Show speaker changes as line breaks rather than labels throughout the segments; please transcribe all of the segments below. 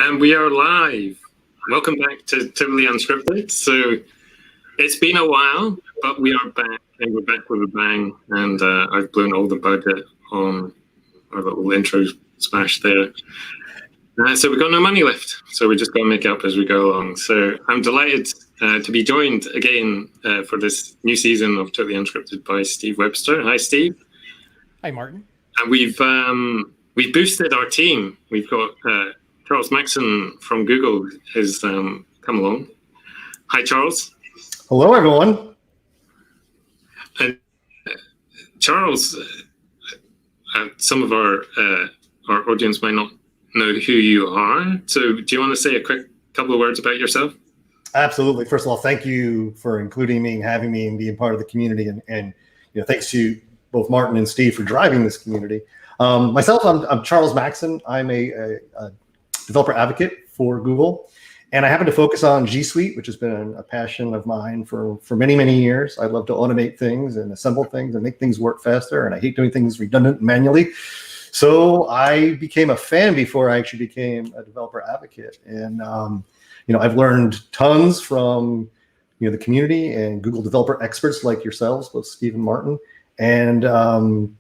And we are live. Welcome back to Totally Unscripted. So it's been a while, but we are back, and we're back with a bang. And I've blown all the budget on our little intro smash there. So we've got no money left. So we're just going to make it up as we go along. So I'm delighted to be joined again for this new season of Totally Unscripted by Steve Webster. Hi, Steve.
Hi, Martin.
And we've boosted our team. We've got Charles Maxon from Google has come along. Hi, Charles.
Hello, everyone.
And Charles, some of our audience might not know who you are. So do you want to say a quick couple of words about yourself?
Absolutely. First of all, thank you for including me and having me and being part of the community. And thanks to both Martin and Steve for driving this community. Myself, I'm Charles Maxon. I'm a developer advocate for Google, and I happen to focus on G Suite, which has been a passion of mine for many, many years. I love to automate things and assemble things and make things work faster, and I hate doing things redundant manually. So I became a fan before I actually became a developer advocate, and I've learned tons from the community and Google developer experts like yourselves, both Steve and Martin, and I'm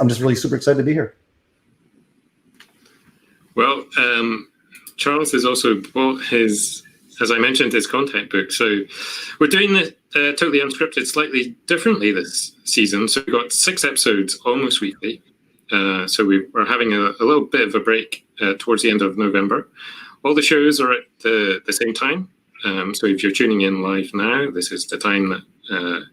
just really super excited to be here.
Well, Charles has also bought his, as I mentioned, his contact book. So we're doing the Totally Unscripted slightly differently this season. So we've got 6 episodes almost weekly. So we're having a little bit of a break towards the end of November. All the shows are at the same time. So if you're tuning in live now, this is the time that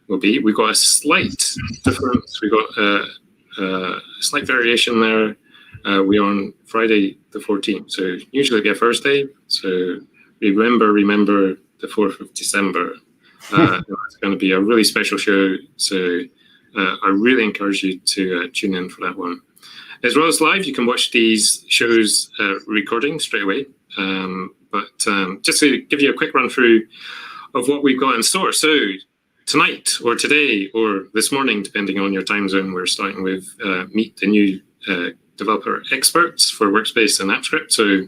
will be. We've got a slight difference. We've got a slight variation there. We're on Friday the 14th, so usually it'd be a Thursday. So remember the 4th of December. It's going to be a really special show. So I really encourage you to tune in for that one. As well as live, you can watch these shows recording straight away. But just to give you a quick run through of what we've got in store. So tonight or today or this morning, depending on your time zone, we're starting with Meet the New Developer Experts for Workspace and AppScript. So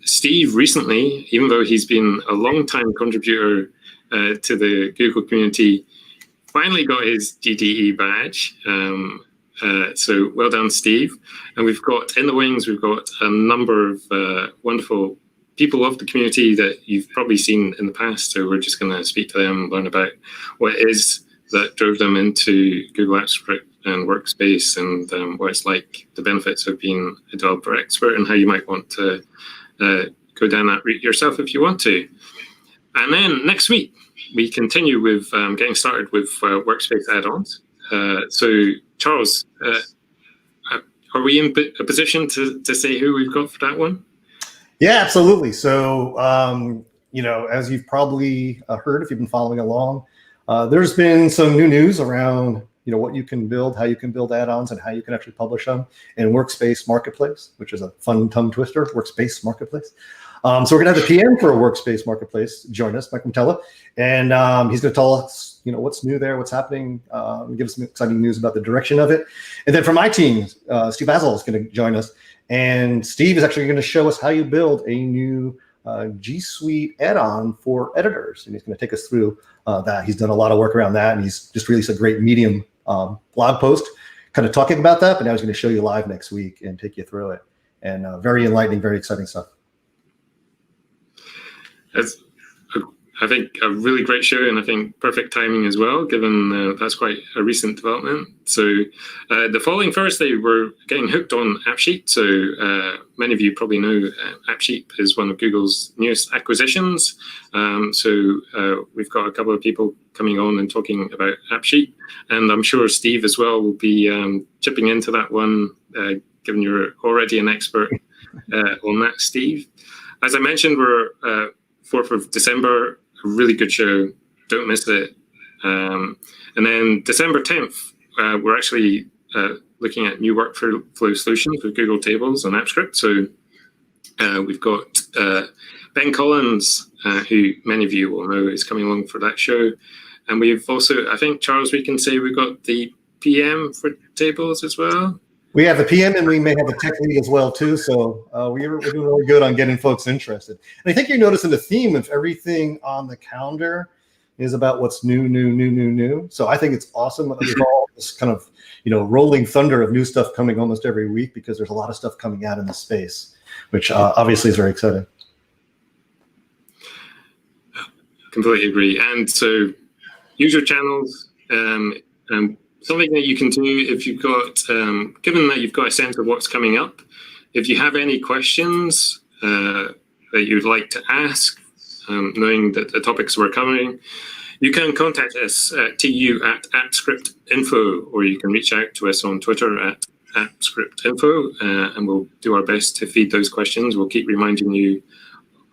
Steve recently, even though he's been a long-time contributor to the Google community, finally got his GDE badge. So well done, Steve. And we've got in the wings, we've got a number of wonderful people of the community that you've probably seen in the past. So we're just going to speak to them, learn about what it is that drove them into Google AppScript and Workspace, and what it's like, the benefits of being a developer expert, and how you might want to go down that route yourself if you want to. And then next week, we continue with getting started with Workspace add-ons. So Charles, are we in a position to say who we've got for that one?
Yeah, absolutely. So, as you've probably heard if you've been following along, there's been some new news around what you can build, how you can build add-ons, and how you can actually publish them in Workspace Marketplace, which is a fun tongue twister, Workspace Marketplace. So we're going to have the PM for a Workspace Marketplace join us, Mike Mantella, and he's going to tell us, what's new there, what's happening, give us some exciting news about the direction of it. And then from my team, Steve Basil is going to join us, and Steve is actually going to show us how you build a new G Suite add-on for editors, and he's going to take us through that. He's done a lot of work around that, and he's just released a great Medium blog post kind of talking about that, but now he's going to show you live next week and take you through it. And very enlightening, very exciting stuff.
That's, I think, a really great show, and I think perfect timing as well, given that's quite a recent development. So the following Thursday, we're getting hooked on AppSheet. So many of you probably know AppSheet is one of Google's newest acquisitions. So we've got a couple of people coming on and talking about AppSheet. And I'm sure Steve as well will be chipping into that one, given you're already an expert on that, Steve. As I mentioned, we're 4th of December, a really good show. Don't miss it. And then December 10th, we're actually looking at new workflow solutions with Google Tables and AppScript. So we've got Ben Collins, who many of you will know is coming along for that show. And we've also, I think, Charles, we can say we've got the PM for Tables as well.
We have the PM and we may have the tech lead as well too. So we're doing really good on getting folks interested. And I think you're noticing the theme of everything on the calendar is about what's new. So I think it's awesome that there's all this kind of, rolling thunder of new stuff coming almost every week, because there's a lot of stuff coming out in the space, which obviously is very exciting.
Completely agree. And so user channels, something that you can do if you've got, given that you've got a sense of what's coming up, if you have any questions that you'd like to ask, knowing that the topics were covering, you can contact us at tu@scriptinfo, or you can reach out to us on Twitter at @scriptinfo, and we'll do our best to feed those questions. We'll keep reminding you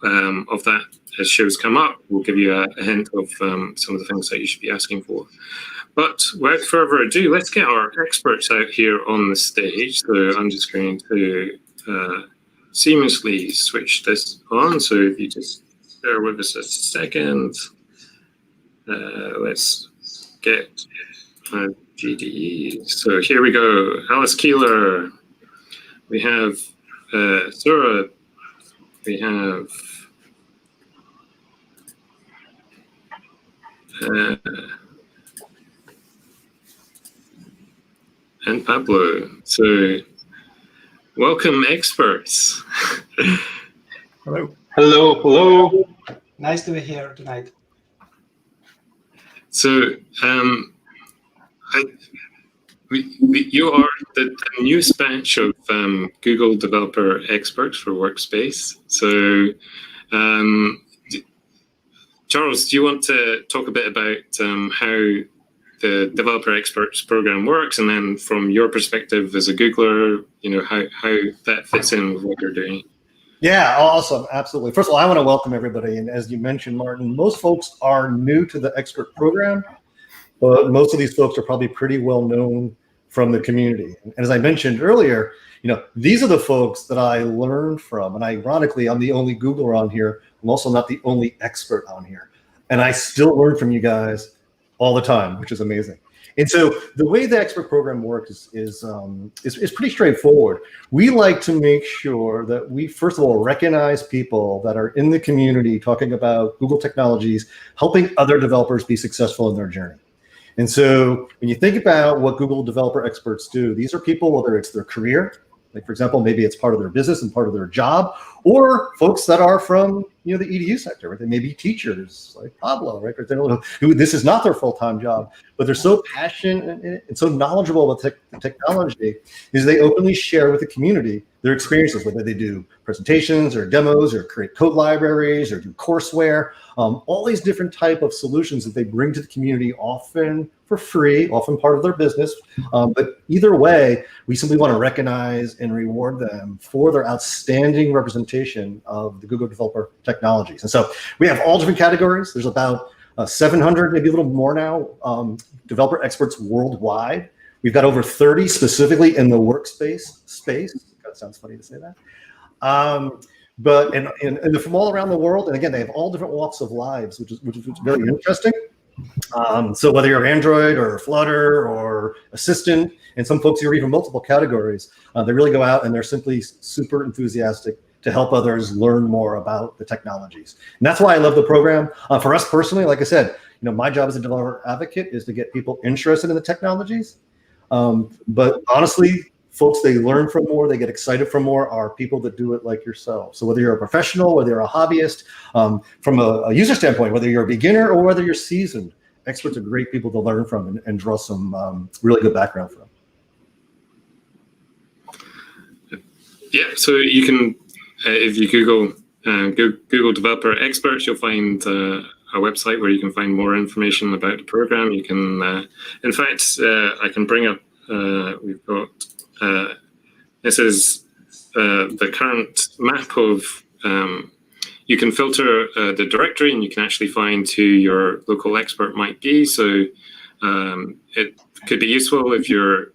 of that as shows come up. We'll give you a hint of some of the things that you should be asking for. But without further ado, let's get our experts out here on the stage. So I'm just going to seamlessly switch this on. So if you just bear with us a second, let's get GDEs. So here we go. Alice Keeler. We have Sura. We have and Pablo. So welcome, experts.
Hello. Nice to be here tonight.
So you are the newest batch of Google developer experts for Workspace. So Charles, do you want to talk a bit about how the developer experts program works, and then from your perspective as a Googler, how that fits in with what you're doing?
Yeah, awesome. Absolutely. First of all, I want to welcome everybody. And as you mentioned, Martin, most folks are new to the expert program, but most of these folks are probably pretty well known from the community. And as I mentioned earlier, these are the folks that I learned from. And ironically, I'm the only Googler on here. I'm also not the only expert on here. And I still learn from you guys all the time, which is amazing. And so the way the expert program works is pretty straightforward. We like to make sure that we, first of all, recognize people that are in the community talking about Google technologies, helping other developers be successful in their journey. And so when you think about what Google developer experts do, these are people, whether it's their career, like for example, maybe it's part of their business and part of their job, or folks that are from the EDU sector, right? They may be teachers like Pablo, right? Or they don't know who this is not their full-time job, but they're so passionate and so knowledgeable about technology, is they openly share with the community their experiences, whether they do presentations or demos or create code libraries or do courseware, all these different type of solutions that they bring to the community, often for free, often part of their business. But either way, we simply want to recognize and reward them for their outstanding representation of the Google developer technologies. And so we have all different categories. There's about 700, maybe a little more now, developer experts worldwide. We've got over 30 specifically in the Workspace space. That sounds funny to say that. But and they're from all around the world. And again, they have all different walks of lives, which is very interesting. So whether you're Android or Flutter or Assistant, and some folks are even multiple categories, they really go out and they're simply super enthusiastic to help others learn more about the technologies. And that's why I love the program. For us personally, like I said, my job as a developer advocate is to get people interested in the technologies. But honestly, folks they learn from more, they get excited from more, are people that do it like yourself. So whether you're a professional, whether you're a hobbyist, from a user standpoint, whether you're a beginner or whether you're seasoned, experts are great people to learn from and draw some really good background from.
Yeah, so you can, if you Google developer experts, you'll find a website where you can find more information about the program. You can, in fact, I can bring up, we've got, this is the current map of, you can filter the directory and you can actually find who your local expert might be. So it could be useful if you're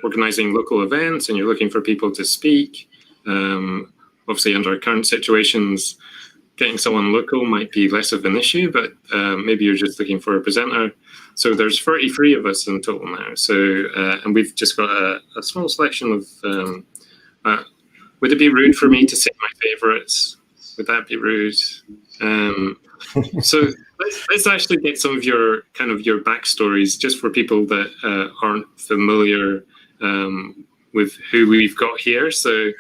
organizing local events and you're looking for people to speak. Obviously, under current situations, getting someone local might be less of an issue, but maybe you're just looking for a presenter. So there's 33 of us in total now. So and we've just got a small selection of. Would it be rude for me to say my favourites? Would that be rude? So let's actually get some of your backstories, just for people that aren't familiar with who we've got here. So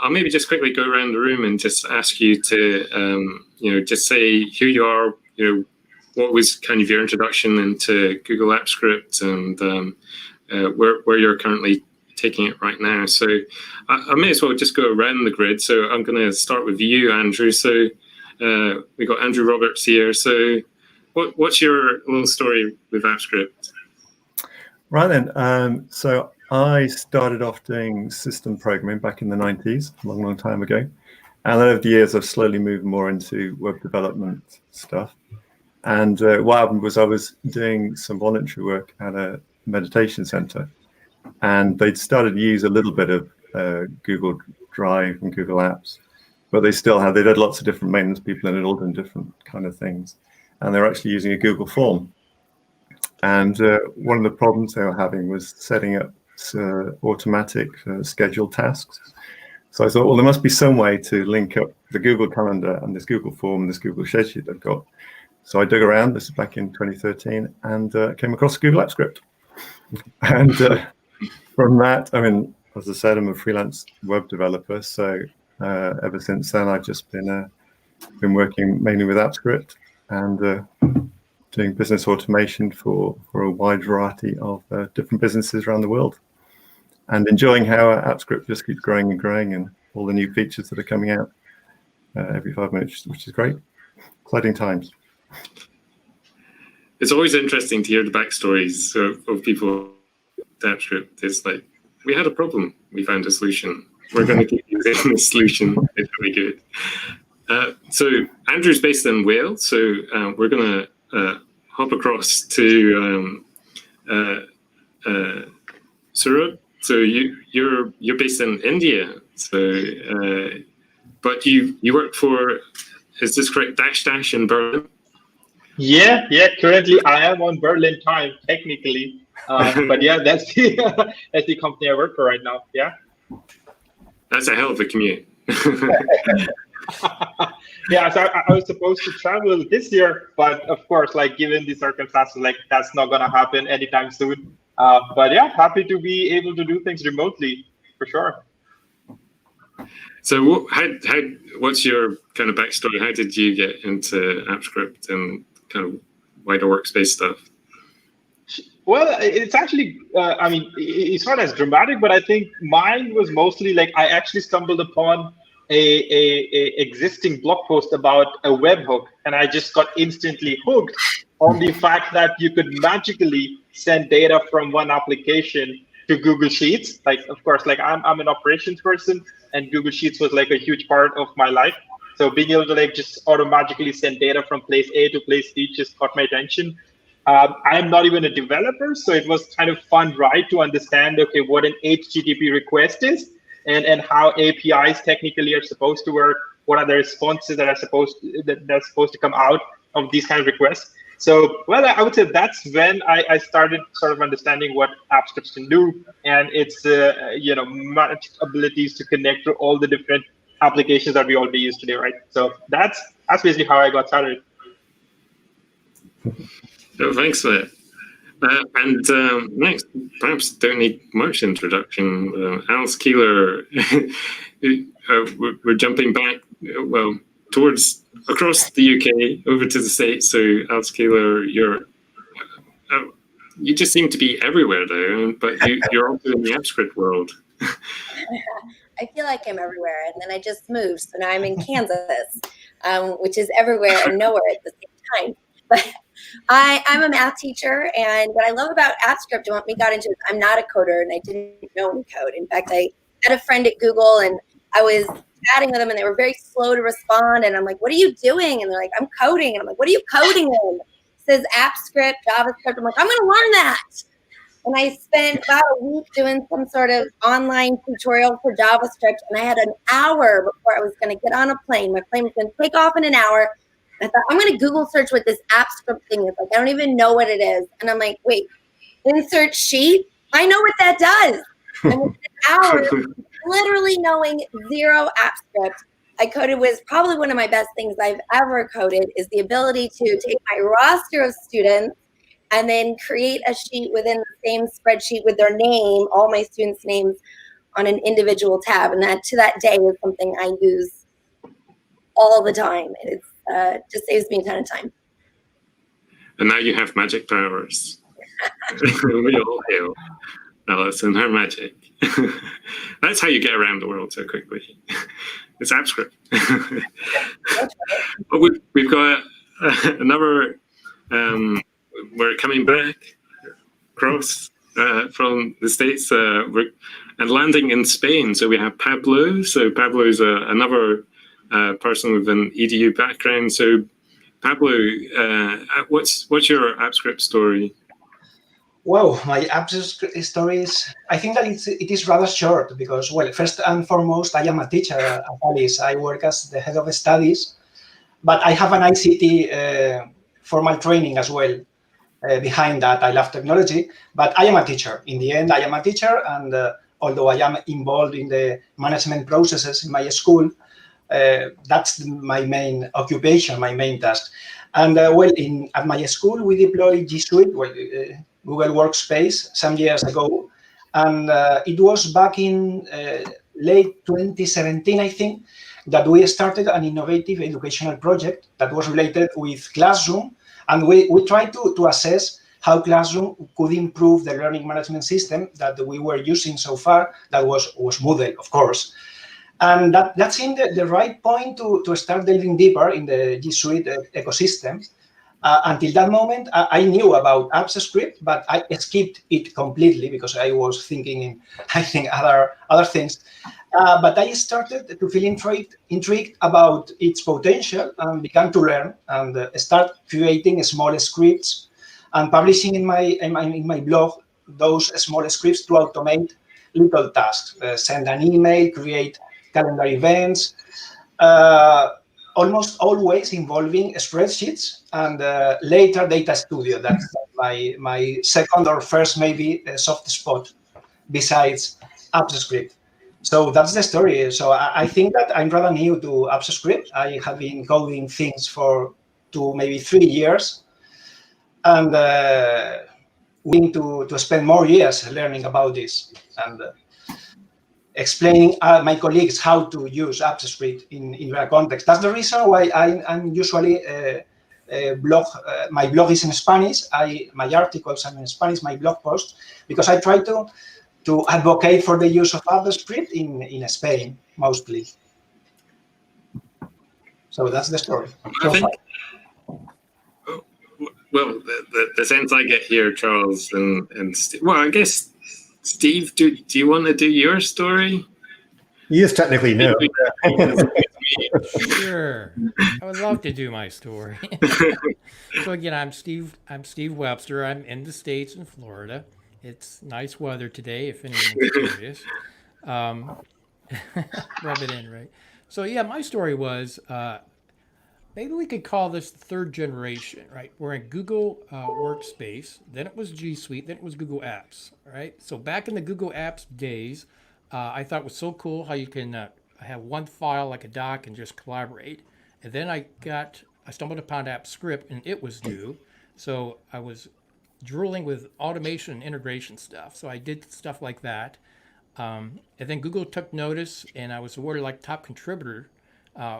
I'll maybe just quickly go around the room and just ask you to just say who you are. What was kind of your introduction into Google Apps Script, and where you're currently taking it right now. So I may as well just go around the grid. So I'm going to start with you, Andrew. So we got Andrew Roberts here. So what's your little story with AppScript?
Right then. So I started off doing system programming back in the 90s, a long, long time ago. And over the years, I've slowly moved more into web development stuff. And what happened was I was doing some voluntary work at a meditation center. And they'd started to use a little bit of Google Drive and Google Apps, but they'd had lots of different maintenance people in it, all doing different kind of things. And they're actually using a Google form. And one of the problems they were having was setting up automatic scheduled tasks. So I thought, well, there must be some way to link up the Google Calendar and this Google form and this Google Schedule they've got. So I dug around, this is back in 2013, and came across Google Apps Script. And from that, I mean, as I said, I'm a freelance web developer. So ever since then, I've just been working mainly with AppScript and doing business automation for a wide variety of different businesses around the world, and enjoying how AppScript just keeps growing and growing, and all the new features that are coming out every 5 minutes, which is great. Exciting times.
It's always interesting to hear the backstories of people. AppScript is like, we had a problem, we found a solution. We're going to keep using the solution. It's really good. So Andrew's based in Wales, so we're going to hop across to Surab. So you're based in India. So but you work for, is this correct, Dash in Berlin?
Yeah. Currently, I am on Berlin time, technically. But yeah, that's the company I work for right now. Yeah.
That's a hell of a commute.
Yeah, so I was supposed to travel this year, but of course, like given the circumstances, like that's not gonna happen anytime soon. But yeah, happy to be able to do things remotely for sure.
So what's your kind of backstory? How did you get into AppScript and kind of wider workspace stuff?
Well, it's actually, I mean, it's not as dramatic, but I think mine was mostly like I actually stumbled upon a existing blog post about a webhook, and I just got instantly hooked on the fact that you could magically send data from one application to Google Sheets. Like, of course, like I'm an operations person, and Google Sheets was like a huge part of my life. So being able to like just automatically send data from place A to place B just caught my attention. I'm not even a developer, so it was kind of fun, right, to understand, okay, what an HTTP request is and how APIs technically are supposed to work. What are the responses that are supposed to come out of these kind of requests? So, well, I would say that's when I started sort of understanding what AppScript can do and its abilities to connect to all the different applications that we already use today, right? So that's basically how I got started.
Oh, thanks for that. And next, perhaps don't need much introduction. Alice Keeler, we're jumping back, well, towards across the UK over to the States. So Alice Keeler, you just seem to be everywhere though, but you're also in the AppScript world.
I feel like I'm everywhere, and then I just moved, so now I'm in Kansas, which is everywhere and nowhere at the same time. But I'm a math teacher, and what I love about AppScript and what we got into is I'm not a coder, and I didn't know any code. In fact, I had a friend at Google, and I was chatting with them, and they were very slow to respond. And I'm like, "What are you doing?" And they're like, "I'm coding." And I'm like, "What are you coding in?" It says AppScript, JavaScript. I'm like, "I'm going to learn that." And I spent about a week doing some sort of online tutorial for JavaScript. And I had an hour before I was going to get on a plane. My plane was going to take off in an hour. I thought, I'm going to Google search what this app script thing is. Like, I don't even know what it is. And I'm like, wait, insert sheet? I know what that does. And within an hour, literally knowing zero app script, I coded was probably one of my best things I've ever coded, is the ability to take my roster of students and then create a sheet within the same spreadsheet with their name, all my students' names on an individual tab. And that to that day is something I use all the time. It's just saves me a ton of time.
And now you have magic powers. We all hail Alice and her magic. That's how you get around the world so quickly. It's AppScript. But we've got another. We're coming back across from the States and landing in Spain. So we have Pablo. So Pablo is another person with an EDU background. So Pablo, what's your AppScript story?
Well, my AppScript story is, I think that it is rather short because, well, first and foremost, I am a teacher at Alice. I work as the head of studies, but I have an ICT formal training as well. Behind that, I love technology, but I am a teacher. In the end, I am a teacher, and although I am involved in the management processes in my school, that's my main occupation, my main task. And well, at my school, we deployed G Suite, Google Workspace, some years ago, and it was back in late 2017, I think, that we started an innovative educational project that was related with Classroom. And we tried to assess how Classroom could improve the learning management system that we were using so far, that was Moodle, of course. And that seemed the right point to start delving deeper in the G Suite ecosystem. Until that moment, I knew about AppScript, but I skipped it completely because I was thinking other things. But I started to feel intrigued about its potential and began to learn and start creating small scripts and publishing in my blog those small scripts to automate little tasks, send an email, create calendar events, almost always involving spreadsheets and later Data Studio. That's my second or first maybe soft spot besides AppScript. So that's the story. So I think that I'm rather new to AppScript. I have been coding things for 2, maybe 3 years, and willing to spend more years learning about this and explaining my colleagues how to use AppScript in their context. That's the reason why I'm usually my blog is in Spanish. My articles are in Spanish, my blog posts, because I try to advocate for the use of AppScript in Spain, mostly. So that's the story.
I think, well, the sense I get here, Charles, and well, I guess, Steve, do you want to do your story?
He is technically new.
Sure, I would love to do my story. So again, I'm Steve Webster. I'm in the States in Florida. It's nice weather today, if anyone's curious. Rub it in, right? So yeah, my story was, maybe we could call this the third generation, right? We're in Google Workspace, then it was G Suite, then it was Google Apps, right? So back in the Google Apps days, I thought it was so cool how you can have one file like a doc and just collaborate. And then I stumbled upon AppScript and it was new. So I was drooling with automation and integration stuff. So I did stuff like that. And then Google took notice and I was awarded like top contributor,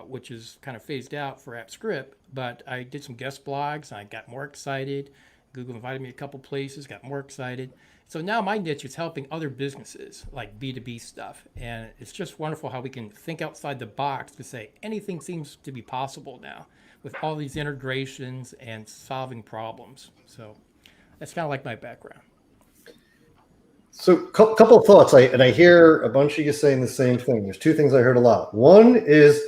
which is kind of phased out for AppScript. But I did some guest blogs and I got more excited. Google invited me a couple places, got more excited. So now my niche is helping other businesses like B2B stuff. And it's just wonderful how we can think outside the box to say anything seems to be possible now with all these integrations and solving problems. So that's kind of like my background.
So couple of thoughts. I hear a bunch of you saying the same thing. There's 2 things I heard a lot. One is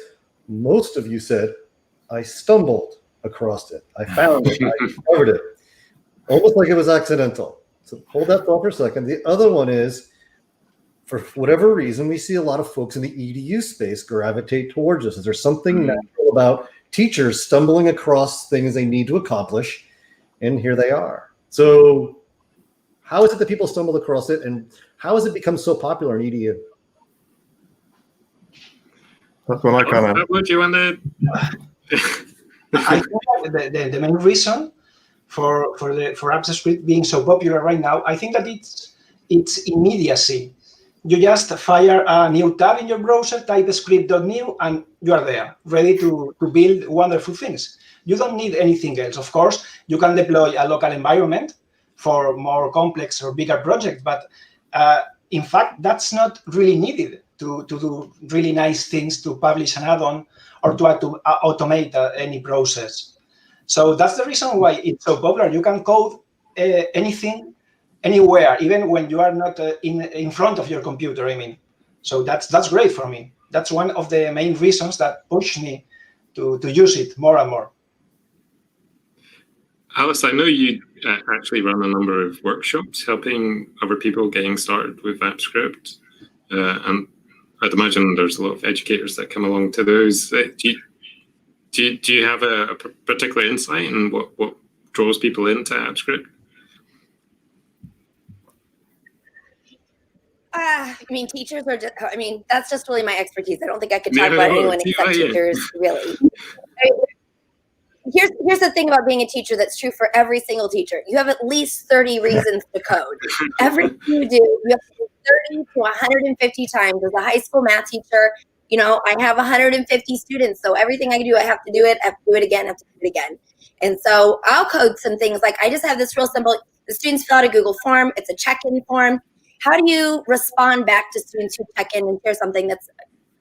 most of you said, I stumbled across it. I found it. I discovered it. Almost like it was accidental. So hold that thought for a second. The other one is, for whatever reason, we see a lot of folks in the EDU space gravitate towards this. Is there something natural about teachers stumbling across things they need to accomplish? And here they are. So how is it that people stumble across it, and how has it become so popular in EDU?
That's what I kind of.
Would you want to?
I think the main reason for Upscript being so popular right now, I think that it's immediacy. You just fire a new tab in your browser, type script.new, and you are there, ready to build wonderful things. You don't need anything else. Of course, you can deploy a local environment for more complex or bigger projects, but in fact, that's not really needed to do really nice things, to publish an add-on or to automate any process. So that's the reason why it's so popular. You can code anything, anywhere, even when you are not in front of your computer, I mean. So that's great for me. That's one of the main reasons that pushed me to use it more and more.
Alice, I know you actually run a number of workshops helping other people getting started with Backstories, and I'd imagine there's a lot of educators that come along to those. Do you have a particular insight in what draws people into Backstories?
I mean, teachers are just, I mean, that's just really my expertise. I don't think I could talk about anyone except teachers, really. Here's the thing about being a teacher that's true for every single teacher. You have at least 30 reasons to code. Everything you do, you have to do 30 to 150 times. As a high school math teacher, you know, I have 150 students. So everything I do, I have to do it. I have to do it again, I have to do it again. And so I'll code some things like, I just have this real simple, the students fill out a Google form. It's a check-in form. How do you respond back to students who check in and share something that's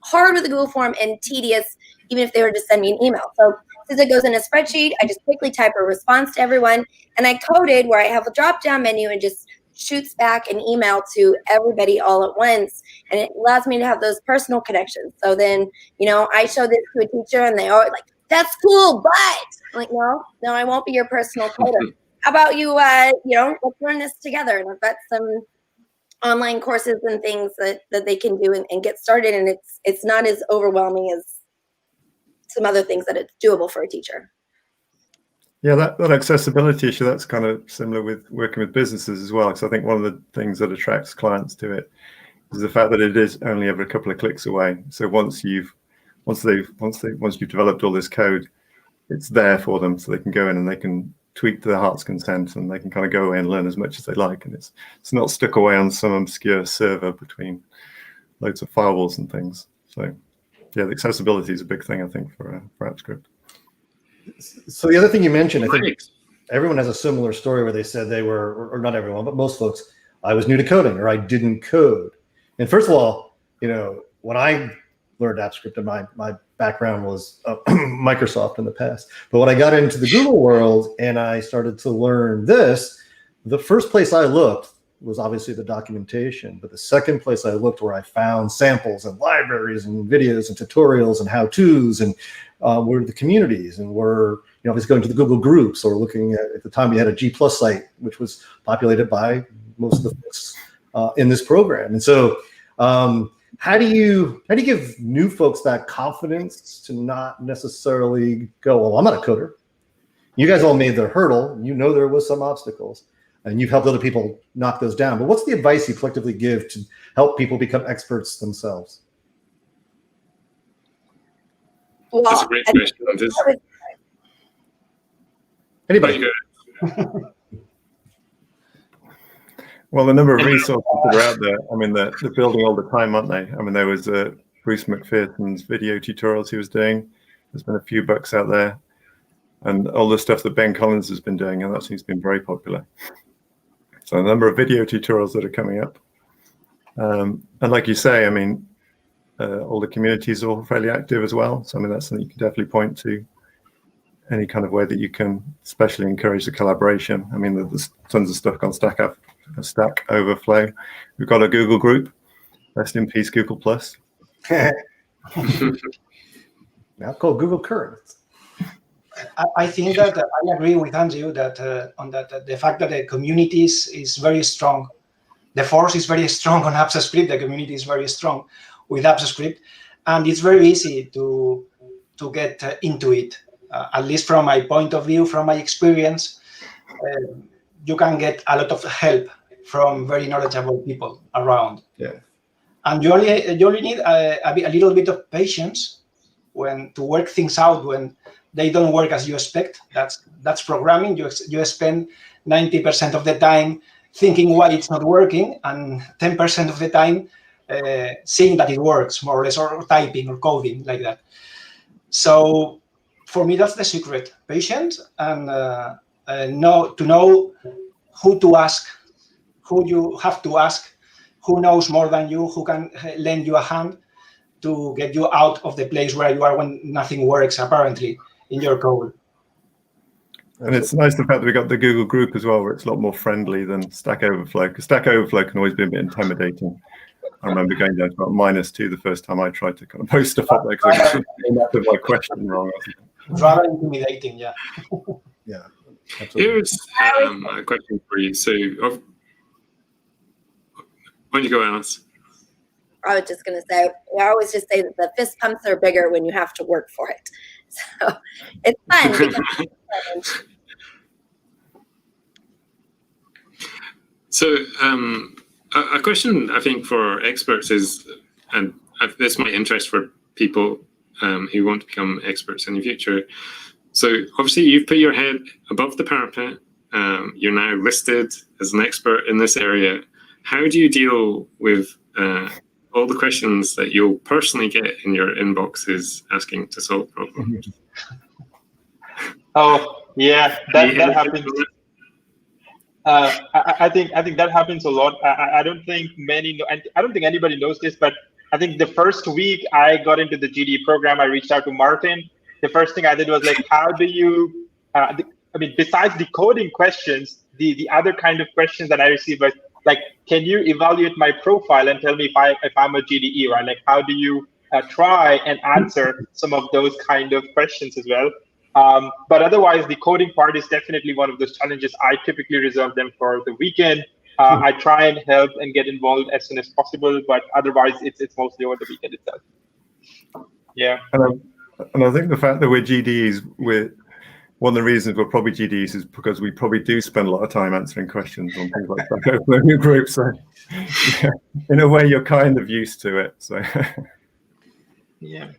hard with a Google form and tedious, even if they were to send me an email? So since it goes in a spreadsheet, I just quickly type a response to everyone. And I coded where I have a drop-down menu and just shoots back an email to everybody all at once. And it allows me to have those personal connections. So then, you know, I show this to a teacher and they are like, that's cool, but I'm like, no, I won't be your personal coder. How about you, you know, let's learn this together. And I've got some online courses and things that they can do and get started. And it's not as overwhelming as some other things that it's doable for a teacher.
Yeah, that accessibility issue, that's kind of similar with working with businesses as well. Because I think one of the things that attracts clients to it is the fact that it is only ever a couple of clicks away. So once you've developed all this code, it's there for them, so they can go in and they can tweak to their heart's content, and they can kind of go away and learn as much as they like. And it's not stuck away on some obscure server between loads of firewalls and things. So yeah, the accessibility is a big thing, I think, for Backstories.
So the other thing you mentioned, I think everyone has a similar story where they said they were, or not everyone, but most folks, I was new to coding or I didn't code. And first of all, you know, when I learned Backstories, and my background was Microsoft in the past. But when I got into the Google world and I started to learn this, the first place I looked was obviously the documentation. But the second place I looked where I found samples and libraries and videos and tutorials and how-tos and were the communities, and were, you know, I was going to the Google groups, or looking at the time we had a G+ site, which was populated by most of the folks in this program. And so how do you give new folks that confidence to not necessarily go, well, I'm not a coder. You guys all made the hurdle. You know there was some obstacles, and you've helped other people knock those down. But what's the advice you collectively give to help people become experts themselves?
Well,
That's a great question.
Anybody?
Well, the number of resources that are out there, I mean, they're building all the time, aren't they? I mean, there was Bruce McPherson's video tutorials he was doing. There's been a few books out there, and all the stuff that Ben Collins has been doing, and that seems to be very popular. So a number of video tutorials that are coming up. And like you say, I mean, all the communities are all fairly active as well. So I mean, that's something you can definitely point to. Any kind of way that you can especially encourage the collaboration. I mean, there's tons of stuff on Stack Overflow. We've got a Google group. Rest in peace, Google Plus.
Now called Google Currents.
I think that I agree with Andrew that on that the fact that the community is very strong. The force is very strong on AppScript. The community is very strong with AppScript, and it's very easy to get into it. At least from my point of view, from my experience, you can get a lot of help from very knowledgeable people around.
Yeah.
And you only need a little bit of patience to work things out when they don't work as you expect. That's programming. You spend 90% of the time thinking why it's not working, and 10% of the time seeing that it works, more or less, or typing or coding like that. So for me, that's the secret: patience and to know who to ask, who you have to ask, who knows more than you, who can lend you a hand to get you out of the place where you are when nothing works, apparently, in your code.
And it's nice the fact that we got the Google group as well, where it's a lot more friendly than Stack Overflow, because Stack Overflow can always be a bit intimidating. I remember going down to about -2 the first time I tried to kind of post stuff up there because I came up with my question wrong.
Rather intimidating, yeah.
Yeah. Absolutely.
Here's a question for you. So, when you go, Alice?
I was just going to say, I always just say that the fist pumps are bigger when you have to work for it. So it's fun because
So a question I think for experts is, and this might interest for people who want to become experts in the future. So obviously you've put your head above the parapet. You're now listed as an expert in this area. How do you deal with all the questions that you'll personally get in your inboxes asking to solve problems?
Oh yeah, that happens. I think that happens a lot. I don't think I don't think anybody knows this, but I think the first week I got into the GDE program, I reached out to Martin. The first thing I did was like, how do you? Besides the coding questions, the other kind of questions that I received was like, can you evaluate my profile and tell me if I'm a GDE, right? Like, how do you try and answer some of those kind of questions as well? But otherwise, the coding part is definitely one of those challenges. I typically reserve them for the weekend. I try and help and get involved as soon as possible, but otherwise, it's mostly over the weekend itself. Yeah.
And I think the fact that we're GDEs, one of the reasons we're probably GDEs is because we probably do spend a lot of time answering questions on things like Stack Overflow groups. So yeah, in a way, you're kind of used to it. So
yeah.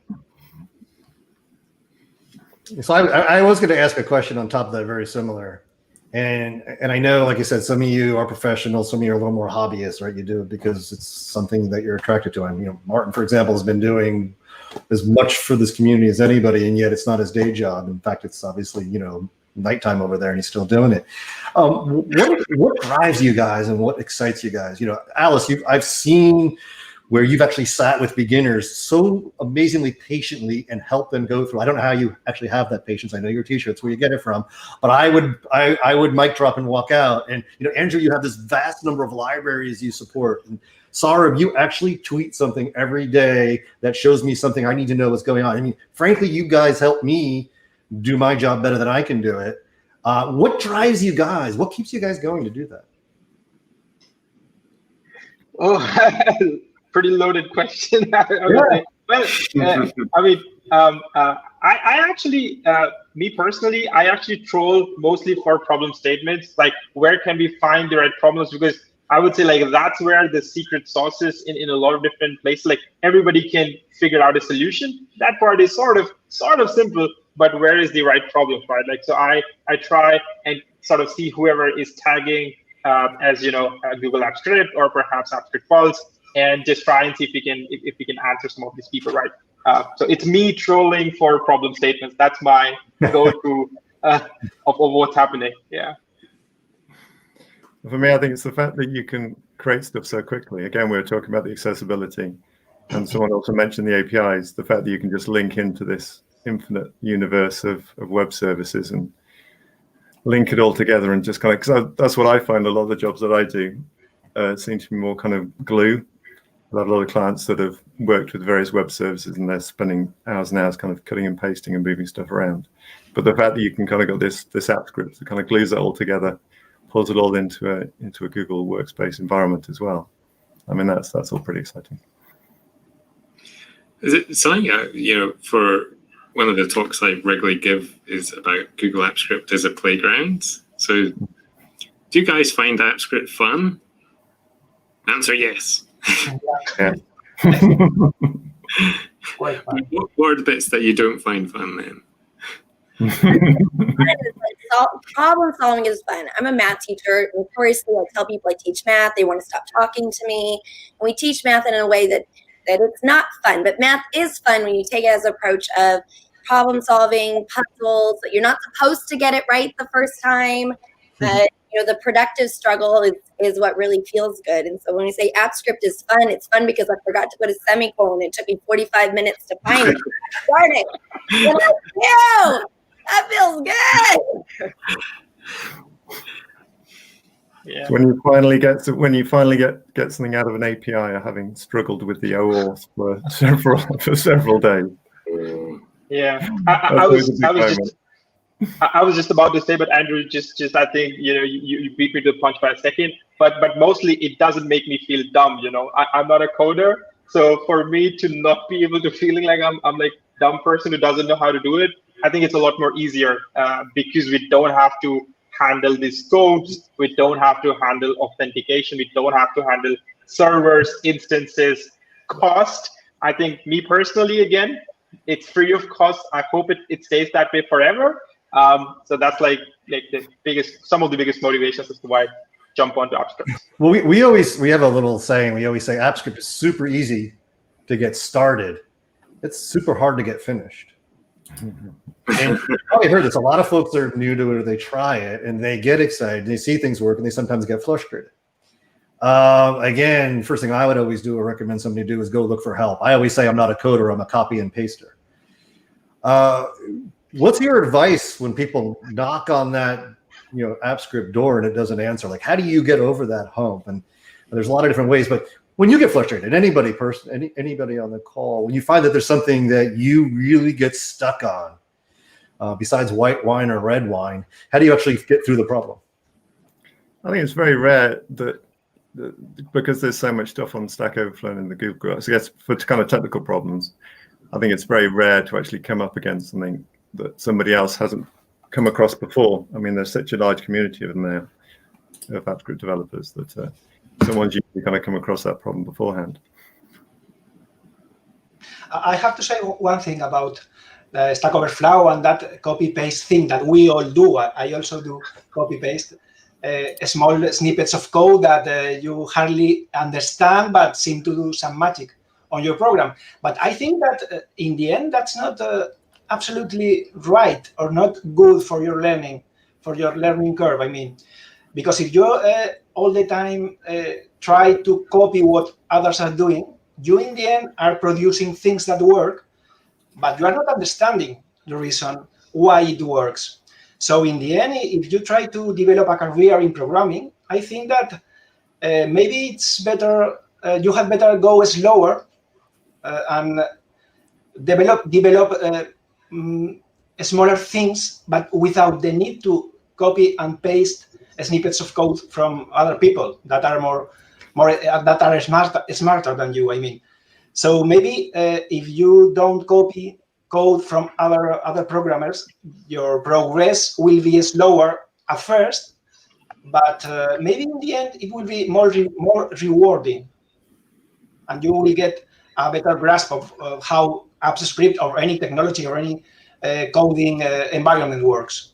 So I was going to ask a question on top of that, very similar. And I know, like you said, some of you are professionals, some of you are a little more hobbyists, right? You do it because it's something that you're attracted to. And Martin, for example, has been doing as much for this community as anybody, and yet it's not his day job. In fact, it's obviously nighttime over there, and he's still doing it. What drives you guys, and what excites you guys? Alice, I've seen where you've actually sat with beginners so amazingly patiently and helped them go through. I don't know how you actually have that patience. I know you're a teacher, that's where you get it from. But I would mic drop and walk out. And Andrew, you have this vast number of libraries you support. And Saurabh, you actually tweet something every day that shows me something I need to know what's going on. I mean, frankly, you guys help me do my job better than I can do it. What drives you guys? What keeps you guys going to do that?
Oh, pretty loaded question. I actually, me personally, I actually troll mostly for problem statements. Like, where can we find the right problems? Because I would say like that's where the secret sauce is in a lot of different places. Like, everybody can figure out a solution. That part is sort of simple, but where is the right problem, right? Like, so I try and sort of see whoever is tagging as Google Apps Script or perhaps Apps Script Pulse, and just try and see if we can answer some of these people, right? So it's me trolling for problem statements. That's my go-to of what's happening. Yeah.
For me, I think it's the fact that you can create stuff so quickly. Again, we were talking about the accessibility, and someone also mentioned the APIs. The fact that you can just link into this infinite universe of web services and link it all together, and just kind of, because that's what I find a lot of the jobs that I do seem to be more kind of glue. I have a lot of clients that have worked with various web services, and they're spending hours and hours kind of cutting and pasting and moving stuff around. But the fact that you can kind of got this app script that kind of glues it all together, pulls it all into a Google Workspace environment as well. I mean, that's all pretty exciting.
Is it something, for one of the talks I regularly give is about Google Apps Script as a playground. So do you guys find Apps Script fun? Answer yes.
Yeah.
Quite fun.
What are the bits that you don't find fun then?
Problem solving is fun. I'm a math teacher. Notoriously, I tell people I teach math. They want to stop talking to me. And we teach math in a way that it's not fun. But math is fun when you take it as an approach of problem solving, puzzles. You're not supposed to get it right the first time. The productive struggle is what really feels good. And so when we say app script is fun, it's fun because I forgot to put a semicolon. It took me 45 minutes to find it. Starting. Ew, that feels good.
Yeah.
When you finally get something out of an API, having struggled with the OAuth for several days.
Yeah, I was just about to say, but Andrew, just I think you beat me to the punch by a second. But mostly it doesn't make me feel dumb. I'm not a coder, so for me to not be able to feeling like I'm like dumb person who doesn't know how to do it, I think it's a lot more easier because we don't have to handle these codes, we don't have to handle authentication, we don't have to handle servers, instances, cost. I think me personally, again, it's free of cost. I hope it stays that way forever. So that's like some of the biggest motivations as to why I jump onto AppScript.
Well, we have a little saying. We always say AppScript is super easy to get started. It's super hard to get finished. And you probably heard this. A lot of folks are new to it, or they try it and they get excited. They see things work and they sometimes get frustrated. Again, first thing I would always do or recommend somebody do is go look for help. I always say I'm not a coder, I'm a copy and paster. What's your advice when people knock on that AppScript door and it doesn't answer? Like, how do you get over that hump? And there's a lot of different ways, but when you get frustrated, anybody on the call, when you find that there's something that you really get stuck on, besides white wine or red wine, how do you actually get through the problem?
I think it's very rare that because there's so much stuff on Stack Overflow and in the Google, so yes, for kind of technical problems, I think it's very rare to actually come up against something that somebody else hasn't come across before. I mean, there's such a large community of them there, of AppScript developers, that someone's usually kind of come across that problem beforehand.
I have to say one thing about Stack Overflow and that copy-paste thing that we all do. I also do copy-paste. Small snippets of code that you hardly understand but seem to do some magic on your program. But I think that in the end, that's not absolutely right or not good for your learning curve. I mean, because if you all the time try to copy what others are doing, you in the end are producing things that work, but you are not understanding the reason why it works. So in the end, if you try to develop a career in programming, I think that maybe it's better, you had better go slower and develop smaller things, but without the need to copy and paste snippets of code from other people that are that are smarter than you. I mean, so maybe if you don't copy code from other programmers, your progress will be slower at first, but maybe in the end it will be more rewarding, and you will get a better grasp of how AppScript or any technology or any coding environment works.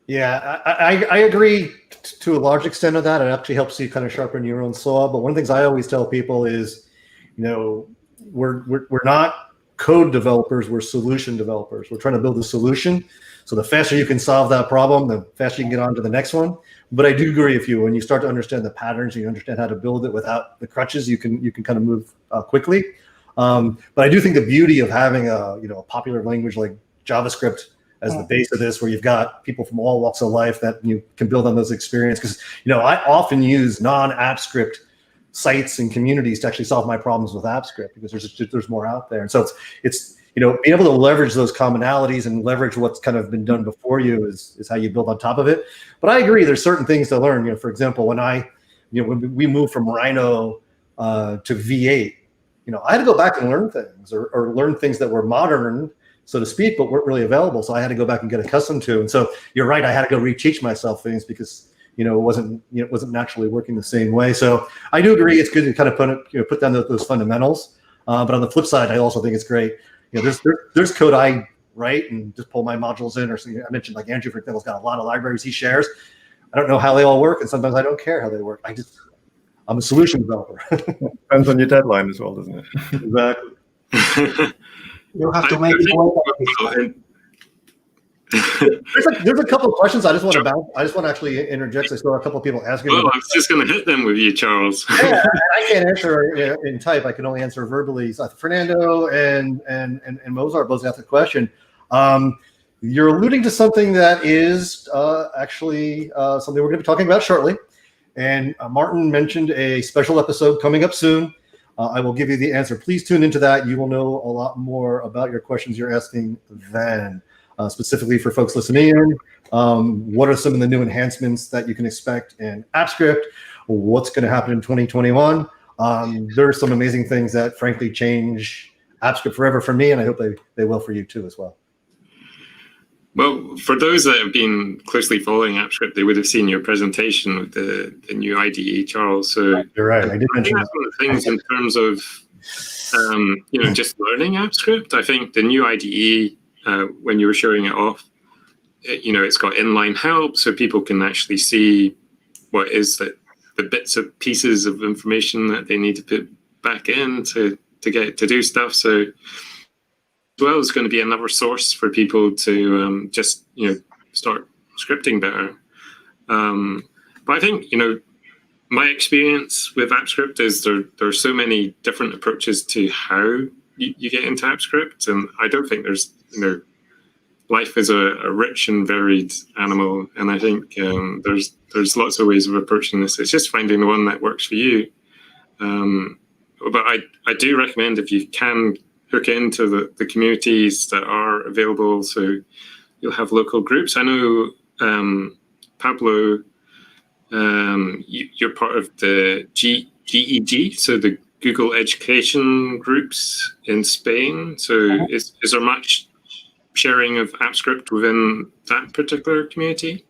Yeah, I agree to a large extent of that. It actually helps you kind of sharpen your own saw. But one of the things I always tell people is, we're not code developers, we're solution developers. We're trying to build a solution. So the faster you can solve that problem, the faster you can get on to the next one. But I do agree with you. When you start to understand the patterns, you understand how to build it without the crutches, you can kind of move quickly. But I do think the beauty of having a popular language like JavaScript as the base of this, where you've got people from all walks of life that you can build on those experiences. Because I often use non-AppScript sites and communities to actually solve my problems with AppScript because there's more out there. And so being able to leverage those commonalities and leverage what's kind of been done before you is how you build on top of it. But I agree, there's certain things to learn. For example, when we moved from Rhino to V8, I had to go back and learn things or learn things that were modern, so to speak, but weren't really available. So I had to go back and get accustomed to. And so you're right, I had to go reteach myself things because it wasn't naturally working the same way. So I do agree, it's good to kind of put down those fundamentals. But on the flip side, I also think it's great. There's code I write and just pull my modules in, or I mentioned like Andrew, for example, has got a lot of libraries he shares. I don't know how they all work, and sometimes I don't care how they work. I'm a solution developer.
Depends on your deadline as well, doesn't it?
Exactly.
You have to make it.
There's a couple of questions I just want to actually interject. I saw a couple of people asking.
Well, I was just going to hit them with you, Charles.
Yeah, I can't answer in type. I can only answer verbally. So Fernando and Mozart both asked the question. You're alluding to something that is actually something we're going to be talking about shortly. And Martin mentioned a special episode coming up soon. I will give you the answer. Please tune into that. You will know a lot more about your questions you're asking then. Specifically for folks listening in, what are some of the new enhancements that you can expect in AppScript? What's going to happen in 2021? There are some amazing things that frankly change AppScript forever for me, and I hope they will for you too as well.
Well, for those that have been closely following AppScript, they would have seen your presentation with the new IDE, Charles. So
you're right. I did mention
that's one of the things in terms of just learning AppScript. I think the new IDE, when you were showing it off, it's got inline help, so people can actually see what is the bits of pieces of information that they need to put back in to get to do stuff. So as well, it's going to be another source for people to just start scripting better. But I think my experience with AppScript is there are so many different approaches to how you get into AppScript, and I don't think there's life is a rich and varied animal, and I think there's lots of ways of approaching this. It's just finding the one that works for you. But I do recommend, if you can, hook into the communities that are available, so you'll have local groups. I know Pablo, you're part of the GEG, so the Google Education groups in Spain. So is there much sharing of AppScript within that particular community?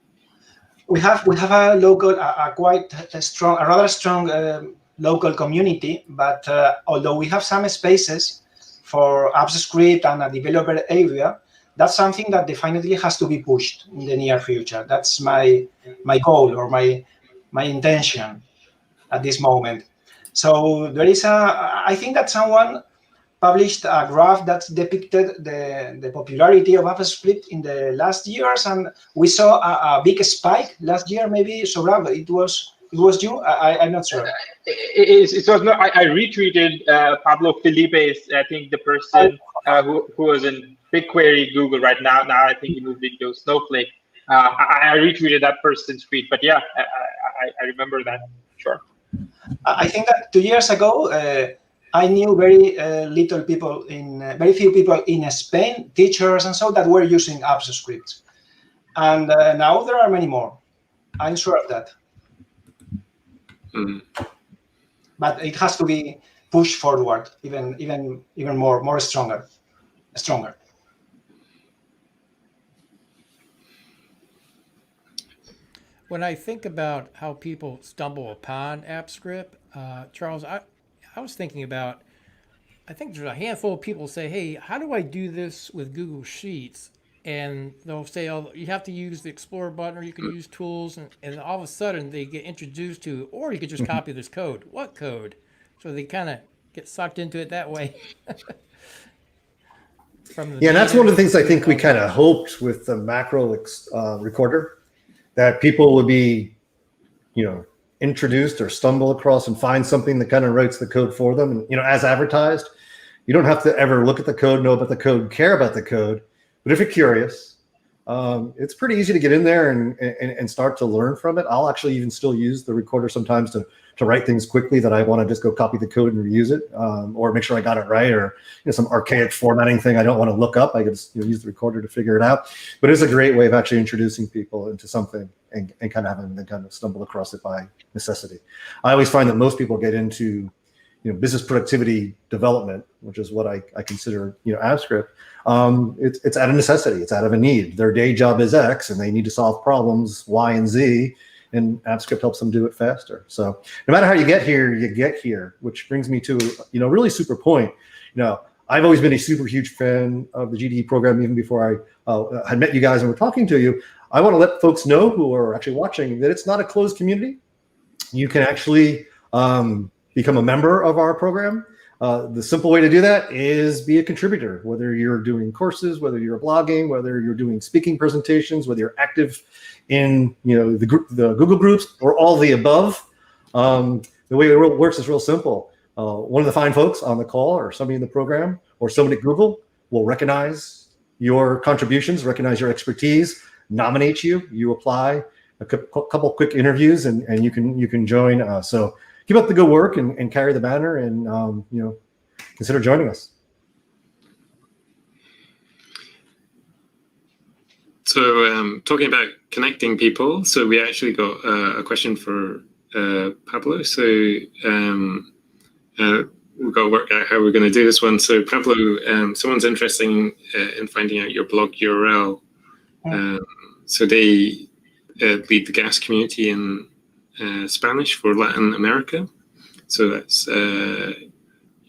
We have a local, a rather strong local community, but although we have some spaces for AppScript and a developer area, that's something that definitely has to be pushed in the near future. That's my goal, or my intention at this moment. So there is I think that someone published a graph that depicted the popularity of AppScript in the last years, and we saw a big spike last year, maybe. So Rob, it was you? I'm not sure.
It was not. I retweeted Pablo Felipe's, I think the person who was in BigQuery Google right now. Now I think he moved into Snowflake. I retweeted that person's tweet, but yeah, I remember that. Sure.
I think that 2 years ago, I knew very very few people in Spain, teachers and so, that were using AppScript, and now there are many more. I'm sure of that. But it has to be pushed forward, even more stronger.
When I think about how people stumble upon AppScript, Charles, I was thinking about, I think there's a handful of people say, hey, how do I do this with Google Sheets? And they'll say, oh, you have to use the Explorer button, or you can use tools, and all of a sudden they get introduced to, or you could just copy this code. What code? So they kind of get sucked into it that way.
And that's one of the things I think we kind of hoped with the macro recorder, that people would be, introduced or stumble across and find something that kind of writes the code for them. And, as advertised, you don't have to ever look at the code, know about the code, care about the code. But if you're curious, it's pretty easy to get in there and start to learn from it. I'll actually even still use the recorder sometimes to write things quickly that I want to just go copy the code and reuse it, or make sure I got it right, or some archaic formatting thing I don't want to look up. I can just use the recorder to figure it out. But it's a great way of actually introducing people into something and kind of having them kind of stumble across it by necessity. I always find that most people get into business productivity development, which is what I consider AppScript. It's out of necessity. It's out of a need. Their day job is X, and they need to solve problems Y and Z, and AppScript helps them do it faster. So no matter how you get here, you get here. Which brings me to really super point. I've always been a super huge fan of the GDE program, even before I had met you guys and were talking to you. I want to let folks know who are actually watching that it's not a closed community. You can actually become a member of our program. The simple way to do that is be a contributor, whether you're doing courses, whether you're blogging, whether you're doing speaking presentations, whether you're active in the Google groups, or all the above. The way it works is real simple. One of the fine folks on the call, or somebody in the program, or somebody at Google will recognize your contributions, recognize your expertise, nominate you. You apply a couple quick interviews, and you can join. So keep up the good work and carry the banner, and consider joining us.
So talking about connecting people, so we actually got a question for Pablo. So we've got to work out how we're going to do this one. So Pablo, someone's interested in finding out your blog URL. So they lead the gas community in Spanish for Latin America. So that's Jorg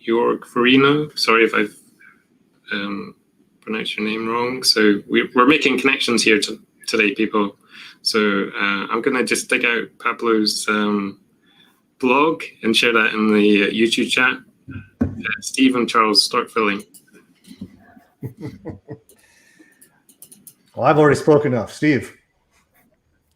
Farino. Sorry if I've pronounced your name wrong. So we're making connections here today, people. So I'm going to just dig out Pablo's blog and share that in the YouTube chat. Steve and Charles, start filling.
Well, I've already spoken enough. Steve.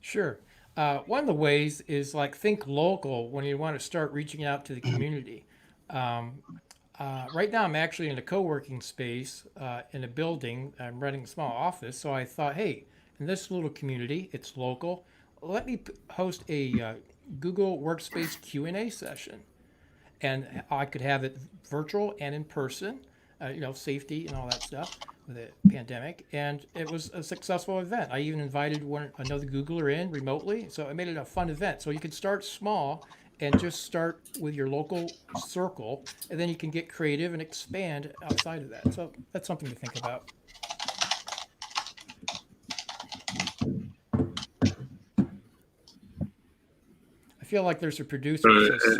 Sure. One of the ways is think local when you want to start reaching out to the community. Right now, I'm actually in a co-working space in a building. I'm renting a small office. So I thought, hey, in this little community, it's local. Let me host a Google Workspace Q&A session. And I could have it virtual and in person, safety and all that stuff with the pandemic. And it was a successful event. I even invited another Googler in remotely. So I made it a fun event. So you can start small and just start with your local circle, and then you can get creative and expand outside of that. So that's something to think about. I feel like there's a producer that says,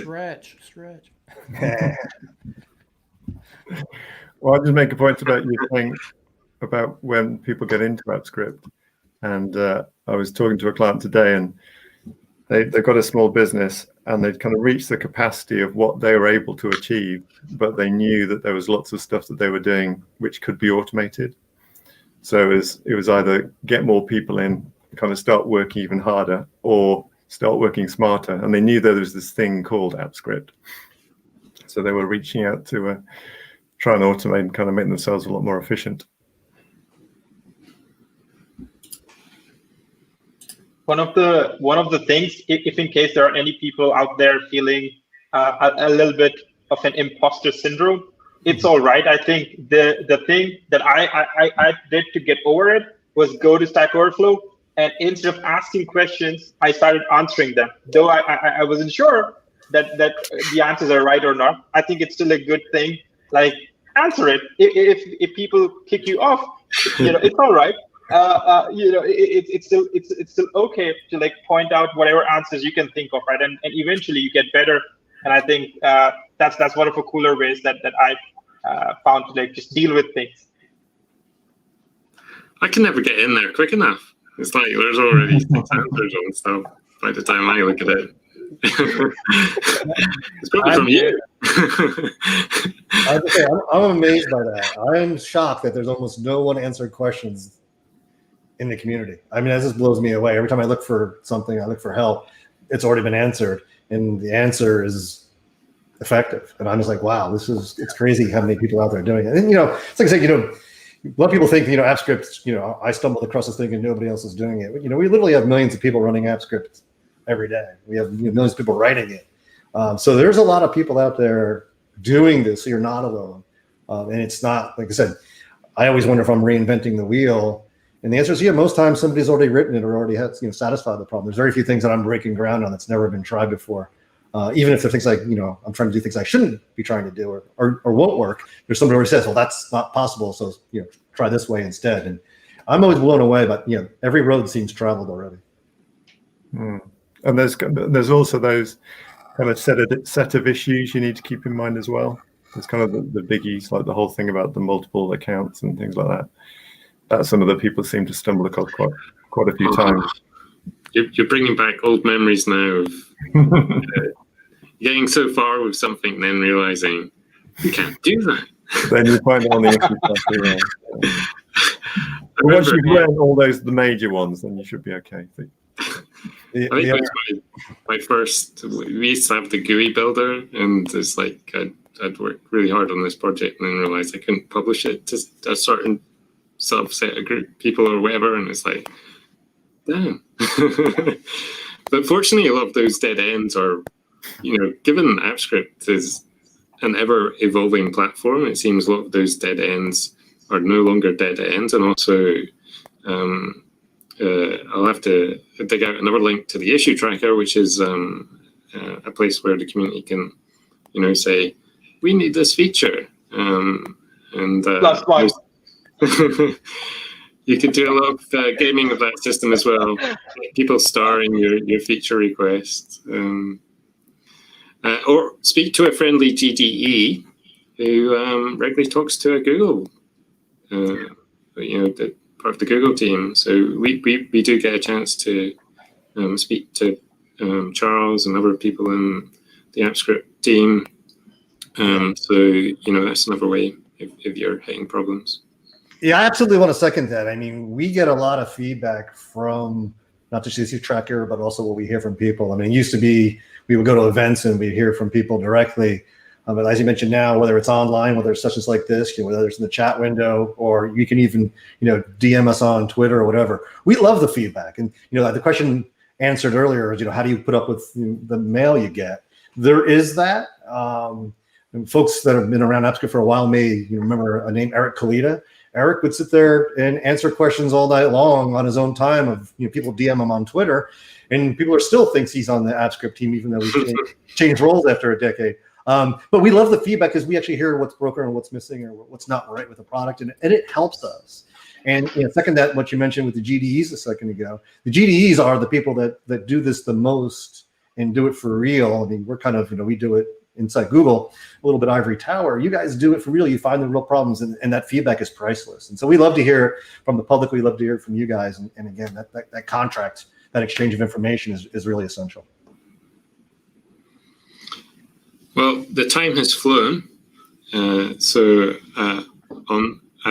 stretch.
Well, I'll just make a point about you saying about when people get into AppScript. And I was talking to a client today, and they've got a small business, and they'd kind of reached the capacity of what they were able to achieve, but they knew that there was lots of stuff that they were doing which could be automated. So it was either get more people in, kind of start working even harder, or start working smarter. And they knew there was this thing called AppScript. So they were reaching out to try and automate and kind of make themselves a lot more efficient.
One of the things, if in case there are any people out there feeling a little bit of an imposter syndrome, it's all right. I think the thing that I did to get over it was go to Stack Overflow, and instead of asking questions, I started answering them. Though I wasn't sure that the answers are right or not, I think it's still a good thing. Answer it. If people kick you off, it's all right. It's still okay to point out whatever answers you can think of, right? And eventually you get better. And I think that's one of the cooler ways that I've found to just deal with things.
I can never get in there quick enough. It's there's already 6 answers on stuff by the time I look at it. It's probably from you.
I'm amazed by that. I'm shocked that there's almost no unanswered questions in the community. I mean, that just blows me away. Every time I look for something, I look for help, it's already been answered, and the answer is effective. And I'm just like, wow, it's crazy how many people out there doing it. And it's like I say, a lot of people think, AppScript, I stumbled across this thing and nobody else is doing it. We literally have millions of people running AppScript every day. We have millions of people writing it. So there's a lot of people out there doing this, so you're not alone. And it's not, like I said, I always wonder if I'm reinventing the wheel. And the answer is, most times somebody's already written it or already has satisfied the problem. There's very few things that I'm breaking ground on that's never been tried before. Even if they're things like, I'm trying to do things I shouldn't be trying to do or won't work, there's somebody who already says, well, that's not possible. So, try this way instead. And I'm always blown away, but every road seems traveled already.
And there's also those kind of set of issues you need to keep in mind as well. There's kind of the biggies, like the whole thing about the multiple accounts and things like that. That's some of the people seem to stumble across quite a few times.
You're bringing back old memories now of getting so far with something and then realizing you can't do that.
Then you find out on the internet. Once you've learned all the major ones, then you should be okay.
I think it was my first. We used to have the GUI builder, and it's like I'd worked really hard on this project and then realized I couldn't publish it to a certain subset of group people or whatever, and it's like, damn. But fortunately, a lot of those dead ends are, given AppScript is an ever-evolving platform, it seems a lot of those dead ends are no longer dead ends, and also I'll have to dig out another link to the issue tracker, which is a place where the community can, say, we need this feature.
Last one.
You can do a lot of gaming of that system as well. People star in your feature requests. Or speak to a friendly GDE who regularly talks to a Google, the part of the Google team. So we do get a chance to speak to Charles and other people in the AppScript team. So that's another way if you're hitting problems.
Yeah, I absolutely want to second that. I mean, we get a lot of feedback from not just the issue tracker, but also what we hear from people. I mean, it used to be we would go to events and we'd hear from people directly. But as you mentioned now, whether it's online, whether it's sessions like this, whether it's in the chat window, or you can even, DM us on Twitter or whatever, we love the feedback. And, the question answered earlier is, how do you put up with the mail you get? There is that. And folks that have been around AppScript for a while may remember a name, Eric Kalita. Eric would sit there and answer questions all night long on his own time of, people DM him on Twitter, and people still thinks he's on the AppScript team, even though we changed roles after a decade. But we love the feedback because we actually hear what's broken or what's missing or what's not right with the product, and it helps us. And second, that what you mentioned with the GDEs a second ago, the GDEs are the people that do this the most and do it for real. I mean, we're kind of, we do it inside Google, a little bit ivory tower. You guys do it for real. You find the real problems, and that feedback is priceless. And so we love to hear it from the public. We love to hear it from you guys. And again, that contract, that exchange of information is really essential.
Well, the time has flown. I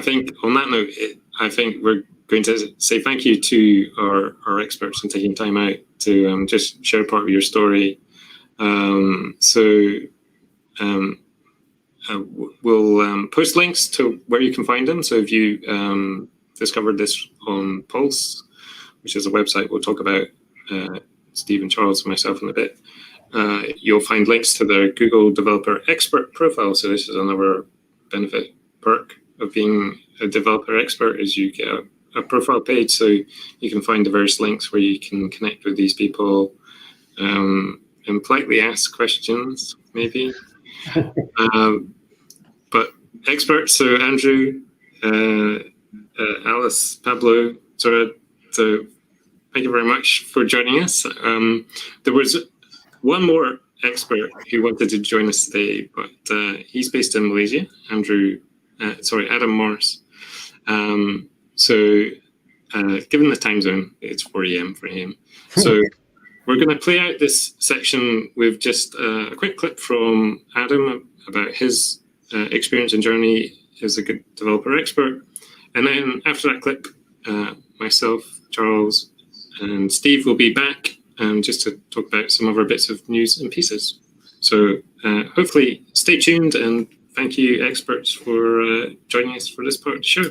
think on that note, I think we're going to say thank you to our experts for taking time out to just share part of your story. We'll post links to where you can find them. So if you discovered this on Pulse, which is a website we'll talk about, Steve and Charles and myself in a bit, you'll find links to their Google Developer Expert profile. So this is another benefit perk of being a developer expert is you get a profile page. So you can find the various links where you can connect with these people and politely ask questions, maybe. But experts, so Andrew, Alice, Pablo, so thank you very much for joining us. There was one more expert who wanted to join us today, but he's based in Malaysia, Adam Morris. Given the time zone, it's 4 a.m. for him. So we're going to play out this section with just a quick clip from Adam about his experience and journey as a good developer expert. And then after that clip, myself, Charles, and Steve will be back just to talk about some other bits of news and pieces. So hopefully stay tuned, and thank you, experts, for joining us for this part of the show.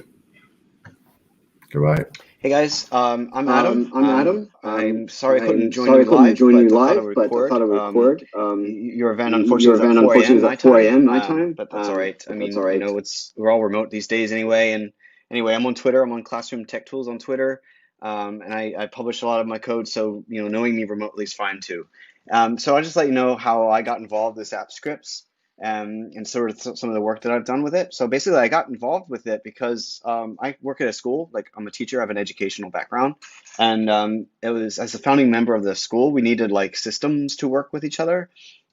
Goodbye.
Hey guys, I'm Adam.
I'm Adam.
I'm sorry I couldn't
I'm
join
sorry
you
I couldn't
live,
join
but
you
I thought I
live,
would
but I
record.
thought I would record.
Your event
Your
unfortunately was
event
at 4
unfortunately
a.m.
was
my
at 4
time,
a.m. my time,
but that's all right. I
but
mean,
that's all right.
we're all remote these days anyway. And anyway, I'm on Twitter. I'm on Classroom Tech Tools on Twitter, and I publish a lot of my code. So knowing me remotely is fine too. So I'll just let you know how I got involved with app scripts. And sort of some of the work that I've done with it. So basically, I got involved with it because I work at a school. Like I'm a teacher, I have an educational background, and it was as a founding member of the school, we needed like systems to work with each other.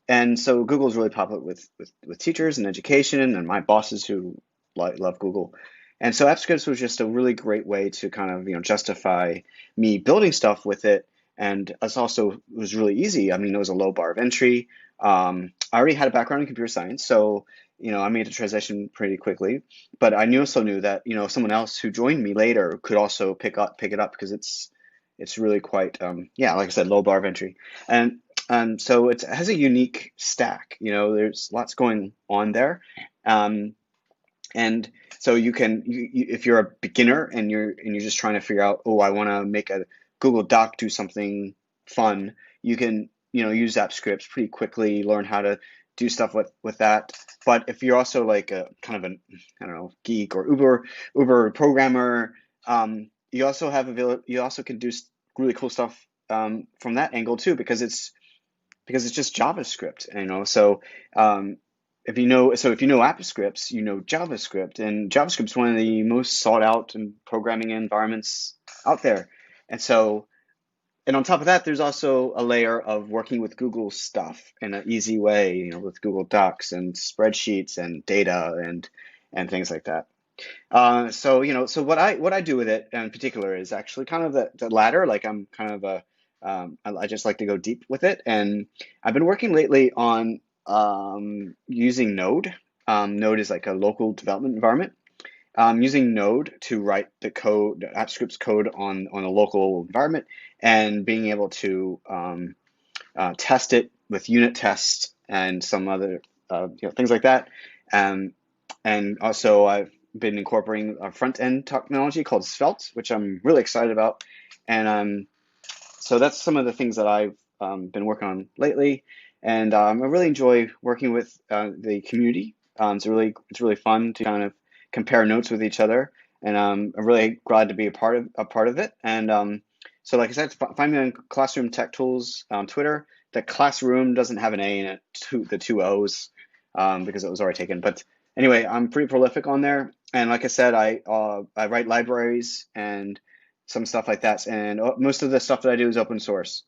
And so Google is really popular with teachers and education, and my bosses who love Google. And so AppScripts was just a really great way to kind of justify me building stuff with it. And it was really easy. I mean, it was a low bar of entry. I already had a background in computer science, so I made the transition pretty quickly. But I also knew that someone else who joined me later could also pick it up because it's really quite like I said, low bar of entry. And so it has a unique stack. There's lots going on there, and so you can if you're a beginner and you're just trying to figure out, I want to make a Google Doc do something fun, you can use app scripts pretty quickly, learn how to do stuff with that. But if you're also like a kind of I don't know, geek or uber programmer, you also can do really cool stuff from that angle too, because it's just JavaScript, so if you know AppScripts, you know JavaScript, and JavaScript is one of the most sought out and programming environments out there. And on top of that, there's also a layer of working with Google stuff in an easy way, with Google Docs and spreadsheets and data and things like that. So what I do with it in particular is actually kind of the latter. Like I'm kind of I just like to go deep with it, and I've been working lately on using Node. Node is like a local development environment. Using Node to write the AppScripts code on a local environment, and being able to test it with unit tests and some other things like that. And also I've been incorporating a front-end technology called Svelte, which I'm really excited about. And so that's some of the things that I've been working on lately. And I really enjoy working with the community. It's really fun to kind of compare notes with each other, and I'm really glad to be a part of it. And so, like I said, find me on Classroom Tech Tools on Twitter. The classroom doesn't have an A in it, the two O's, because it was already taken. But anyway, I'm pretty prolific on there, and like I said, I write libraries and some stuff like that, and most of the stuff that I do is open source.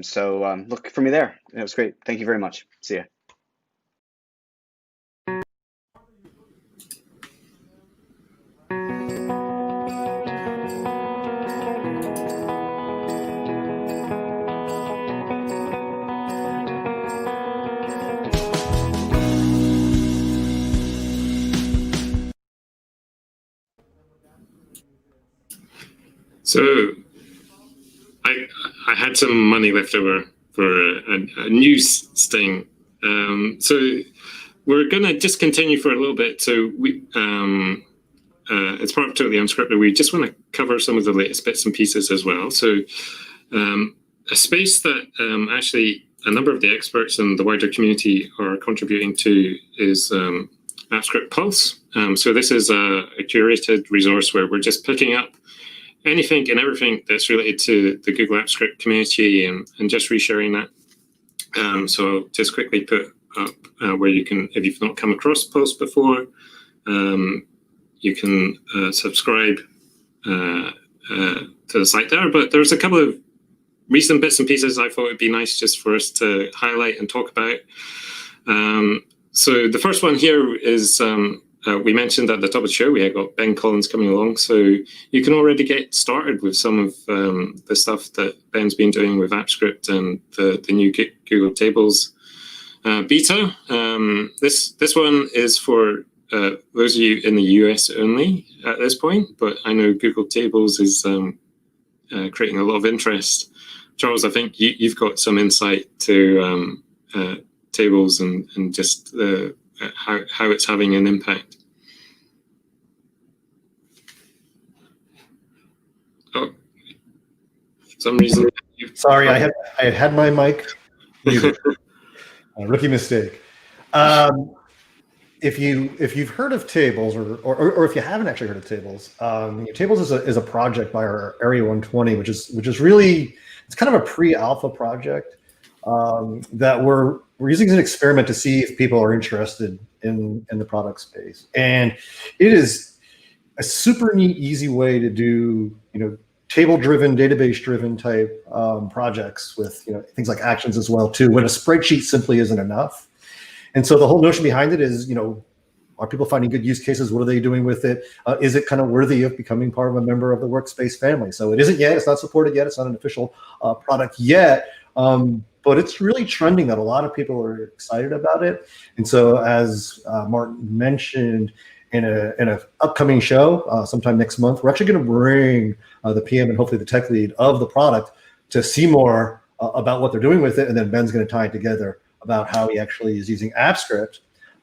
So look for me there. It was great. Thank you very much. See ya.
So I had some money left over for a news sting. So we're going to just continue for a little bit. So we, it's part of Totally Unscripted. We just want to cover some of the latest bits and pieces as well. So a space that actually a number of the experts and the wider community are contributing to is AppScript Pulse. So this is a curated resource where we're just picking up anything and everything that's related to the Google AppScript community and just resharing that. So I'll just quickly put up where you can, if you've not come across Pulse before, you can subscribe to the site there. But there's a couple of recent bits and pieces I thought would be nice just for us to highlight and talk about. So the first one here is we mentioned at the top of the show, we had got Ben Collins coming along. So you can already get started with some of the stuff that Ben's been doing with AppScript and the new Google Tables beta. This one is for those of you in the US only at this point, but I know Google Tables is creating a lot of interest. Charles, I think you've got some insight to tables and just how it's having an impact. Oh, for some reason.
Sorry, I had my mic muted. Rookie mistake. If you've heard of Tables, or if you haven't actually heard of Tables, Tables is a project by our Area 120, which is really, it's kind of a pre-alpha project that we're using as an experiment to see if people are interested in the product space, and it is a super neat, easy way to do table-driven, database-driven type projects with things like actions as well too, when a spreadsheet simply isn't enough. And so the whole notion behind it is, are people finding good use cases? What are they doing with it? Is it kind of worthy of becoming part of a member of the Workspace family? So it isn't yet. It's not supported yet. It's not an official product yet. But it's really trending that a lot of people are excited about it. And so as Martin mentioned, in an upcoming show sometime next month, we're actually going to bring the PM and hopefully the tech lead of the product to see more about what they're doing with it. And then Ben's going to tie it together about how he actually is using AppScript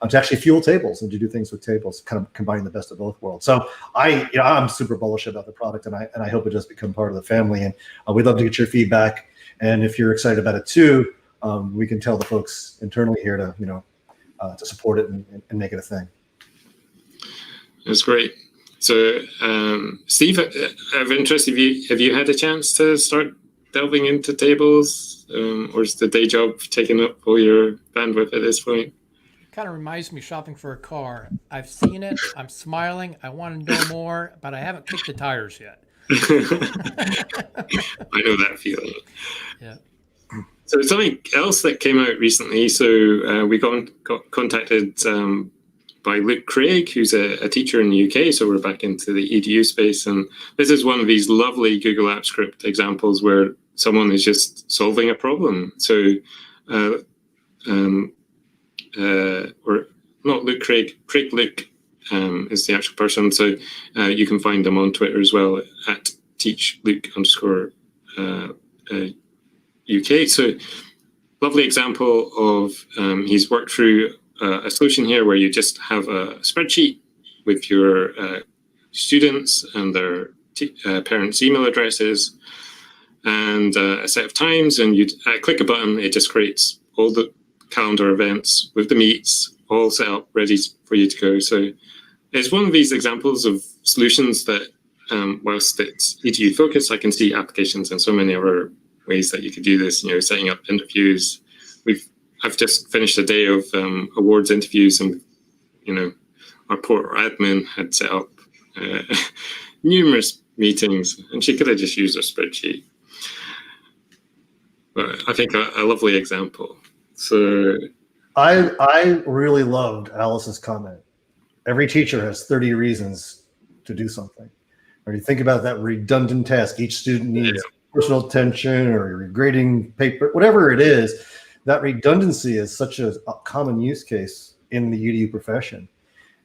to actually fuel tables and to do things with tables, kind of combining the best of both worlds. So I'm super bullish about the product, and I hope it does become part of the family. And we'd love to get your feedback. And if you're excited about it too, we can tell the folks internally here to support it and make it a thing.
That's great. So, Steve, out of interest, have you had a chance to start delving into tables, or is the day job taking up all your bandwidth at this point?
Kind of reminds me of shopping for a car. I've seen it. I'm smiling. I want to know more, but I haven't kicked the tires yet.
I know that feeling.
Yeah.
So something else that came out recently. So we got contacted by Luke Craig, who's a teacher in the UK. So we're back into the EDU space. And this is one of these lovely Google AppScript examples where someone is just solving a problem. So, or not Luke Craig, Craig Luke is the actual person. So you can find them on Twitter as well at teachluke_UK. So lovely example of he's worked through a solution here where you just have a spreadsheet with your students and their parents' email addresses and a set of times, and you click a button, it just creates all the calendar events with the meets all set up, ready for you to go. So it's one of these examples of solutions that, whilst it's EDU focused, I can see applications in so many other ways that you could do this, setting up interviews. I've just finished a day of awards interviews, and our portal admin had set up numerous meetings, and she could have just used a spreadsheet. But I think a lovely example. So
I really loved Alice's comment. Every teacher has 30 reasons to do something. Or you think about that redundant task. Each student needs personal attention or grading paper, whatever it is. That redundancy is such a common use case in the EDU profession.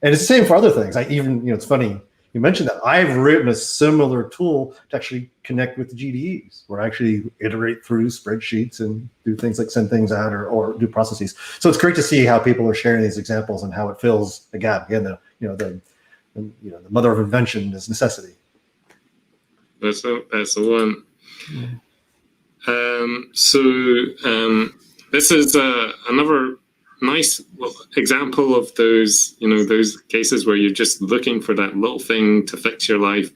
And it's the same for other things. It's funny, you mentioned that. I've written a similar tool to actually connect with the GDEs, where I actually iterate through spreadsheets and do things like send things out or do processes. So it's great to see how people are sharing these examples and how it fills the gap. Again, the mother of invention is necessity.
That's the one. This is another nice example of those, those cases where you're just looking for that little thing to fix your life,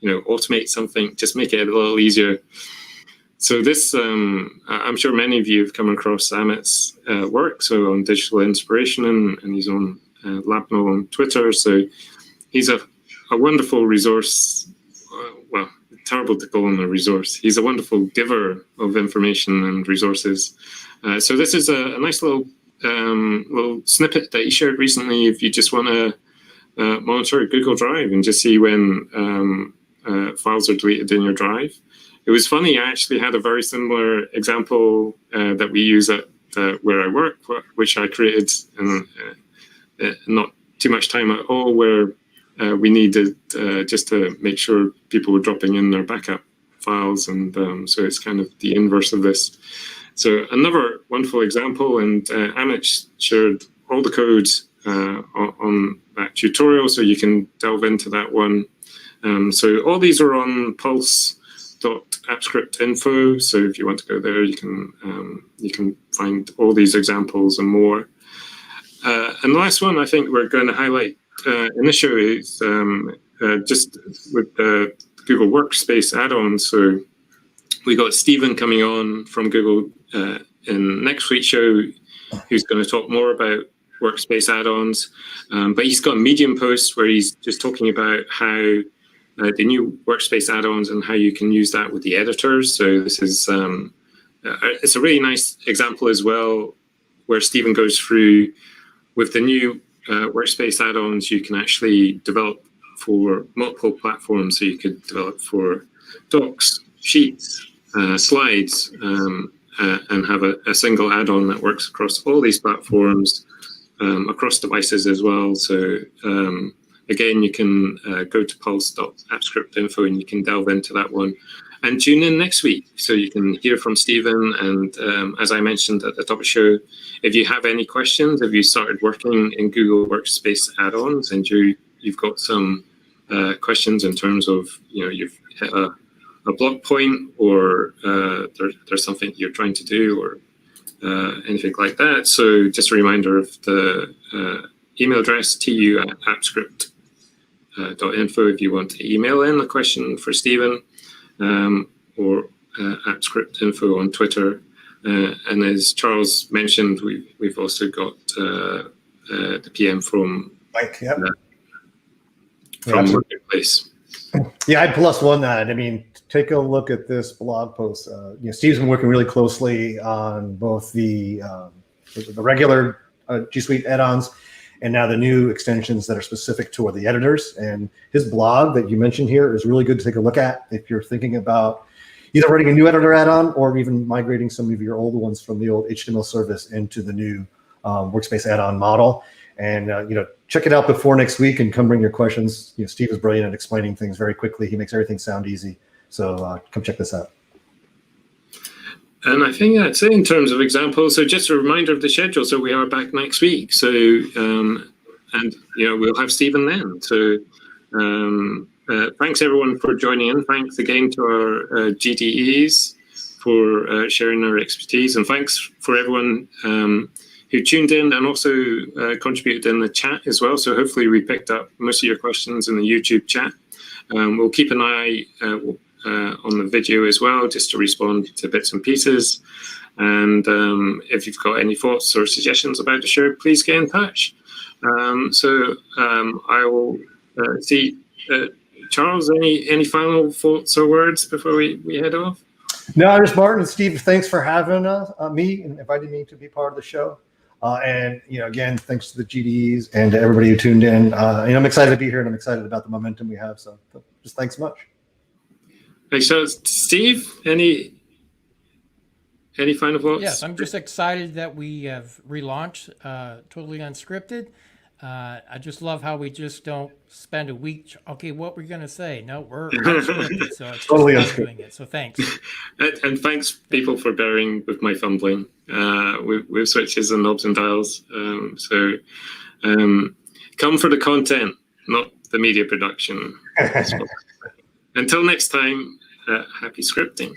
automate something, just make it a little easier. So this, I'm sure many of you have come across Amit's work, so on digital inspiration, and he's on Labno on Twitter. So he's a wonderful resource. Well, terrible to call him a resource. He's a wonderful giver of information and resources. So this is a nice little snippet that he shared recently. If you just want to monitor Google Drive and just see when files are deleted in your drive. It was funny. I actually had a very similar example that we use at where I work, which I created in not too much time at all, where we needed just to make sure people were dropping in their backup files, and so it's kind of the inverse of this. So another wonderful example, and Amit shared all the code on that tutorial, so you can delve into that one. So all these are on pulse.appscript.info. So if you want to go there, you can find all these examples and more. And the last one I think we're going to highlight in this show is just with the Google Workspace add-ons. So we got Stephen coming on from Google in next week's show, who's going to talk more about Workspace add-ons. But he's got a Medium post where he's just talking about how the new Workspace add-ons and how you can use that with the editors. So this is it's a really nice example as well, where Stephen goes through with the new Workspace add-ons. You can actually develop for multiple platforms. So you could develop for docs, sheets, slides, and have a single add-on that works across all these platforms, across devices as well. So again, you can go to pulse.appscript.info and you can delve into that one. And tune in next week so you can hear from Stephen. And as I mentioned at the top of the show, if you have any questions, if you started working in Google Workspace add-ons and you've got some questions in terms of, you've hit a block point, or there's something you're trying to do, or anything like that. So just a reminder of the email address, tu@appscript.info, if you want to email in a question for Stephen, or appscript.info on Twitter. And as Charles mentioned, we've also got the PM from
Mike, yep.
From Workspace.
Yeah, I'd plus one that. I mean, take a look at this blog post. Steve's been working really closely on both the regular G Suite add-ons and now the new extensions that are specific to the editors. And his blog that you mentioned here is really good to take a look at if you're thinking about either writing a new editor add-on or even migrating some of your old ones from the old HTML service into the new Workspace add-on model. And check it out before next week and come bring your questions. Steve is brilliant at explaining things very quickly. He makes everything sound easy. So come check this out.
And I think that's it in terms of examples. So just a reminder of the schedule. So we are back next week. So and we'll have Stephen then. So thanks everyone for joining in. Thanks again to our GDEs for sharing their expertise, and thanks for everyone who tuned in and also contributed in the chat as well. So hopefully we picked up most of your questions in the YouTube chat. We'll keep an eye on the video as well, just to respond to bits and pieces. And if you've got any thoughts or suggestions about the show, please get in touch. So I will see Charles. Any final thoughts or words before we head off?
No, just Martin and Steve, thanks for having me and inviting me to be part of the show. And again, thanks to the GDEs and to everybody who tuned in. I'm excited to be here, and I'm excited about the momentum we have. So just thanks so much.
Thanks, Charles. Steve, any final thoughts?
Yes, I'm just excited that we have relaunched Totally Unscripted. I just love how we just don't spend a week. Okay, what we're going to say? No, we're unscripted, so it's totally doing it. So thanks.
And thanks, people, for bearing with my fumbling with switches and knobs and dials. So come for the content, not the media production. Until next time, happy scripting.